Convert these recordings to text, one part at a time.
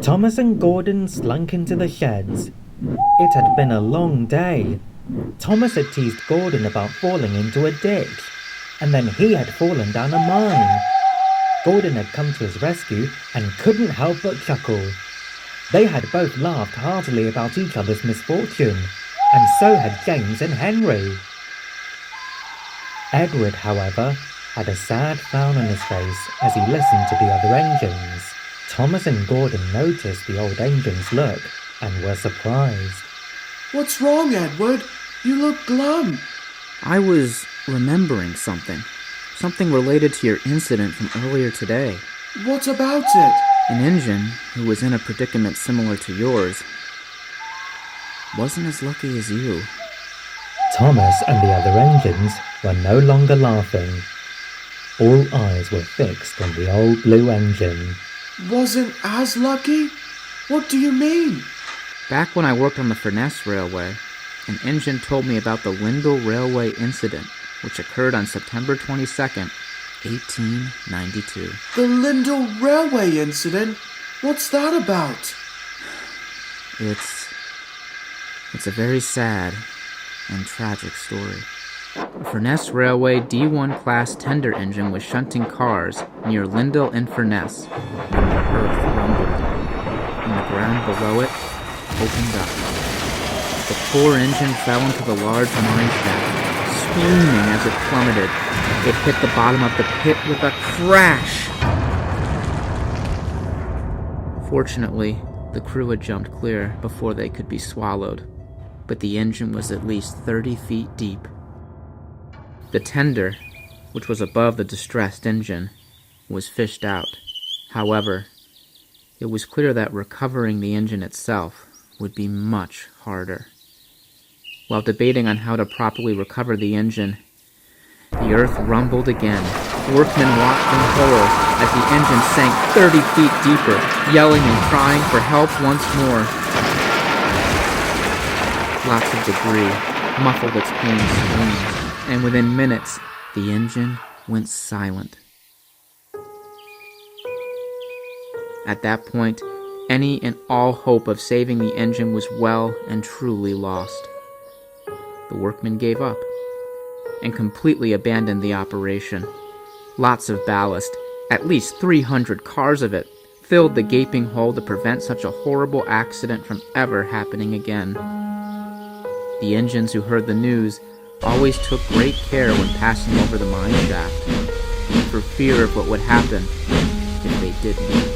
Thomas and Gordon slunk into the sheds. It had been a long day. Thomas had teased Gordon about falling into a ditch, and then he had fallen down a mine. Gordon had come to his rescue and couldn't help but chuckle. They had both laughed heartily about each other's misfortune, and so had James and Henry. Edward, however, had a sad frown on his face as he listened to the other engines. Thomas and Gordon noticed the old engine's look and were surprised. What's wrong, Edward? You look glum. I was remembering something. Something related to your incident from earlier today. What about it? An engine who was in a predicament similar to yours wasn't as lucky as you. Thomas and the other engines were no longer laughing. All eyes were fixed on the old blue engine. Wasn't as lucky? What do you mean? Back when I worked on the Furness Railway, an engine told me about the Lindal Railway incident, which occurred on September 22nd, 1892. The Lindal Railway incident? What's that about? It's a very sad and tragic story. The Furness Railway D1 class tender engine was shunting cars near Lindal and Furness when the earth rumbled, and the ground below it opened up. The poor engine fell into the large mine shaft, screaming as it plummeted. It hit the bottom of the pit with a crash. Fortunately, the crew had jumped clear before they could be swallowed, but the engine was at least 30 feet deep. The tender, which was above the distressed engine, was fished out. However, it was clear that recovering the engine itself would be much harder. While debating on how to properly recover the engine, the earth rumbled again. Workmen watched in horror as the engine sank 30 feet deeper, yelling and crying for help once more. Lots of debris muffled its pained screams, and within minutes, the engine went silent. At that point, any and all hope of saving the engine was well and truly lost. The workmen gave up and completely abandoned the operation. Lots of ballast, at least 300 cars of it, filled the gaping hole to prevent such a horrible accident from ever happening again. The engines who heard the news always took great care when passing over the mine shaft, for fear of what would happen if they didn't.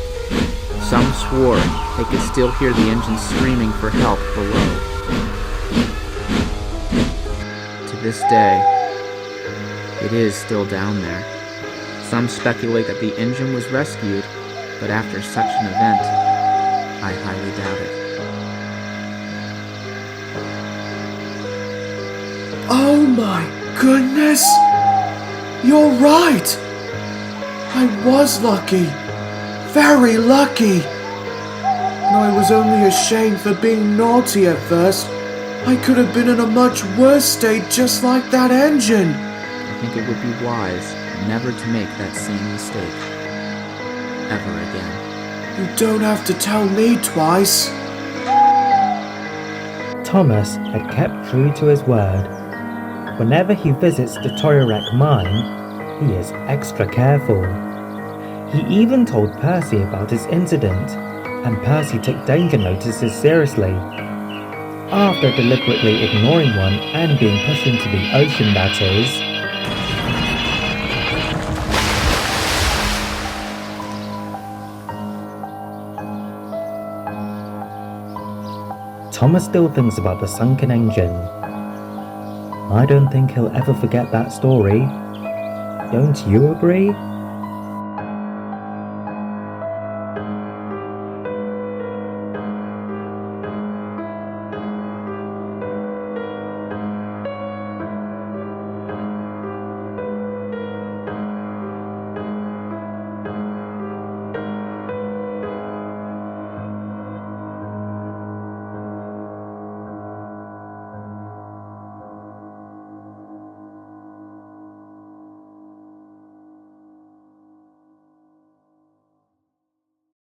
Some swore they could still hear the engine screaming for help below. To this day, it is still down there. Some speculate that the engine was rescued, but after such an event, I highly doubt it. Oh my goodness! You're right! I was lucky. Very lucky. And I was only ashamed for being naughty at first. I could have been in a much worse state just like that engine. I think it would be wise never to make that same mistake. Ever again. You don't have to tell me twice. Thomas had kept true to his word. Whenever he visits the Toyorek mine, he is extra careful. He even told Percy about his incident, and Percy took danger notices seriously. After deliberately ignoring one and being pushed into the ocean, that is. Thomas still thinks about the sunken engine. I don't think he'll ever forget that story. Don't you agree?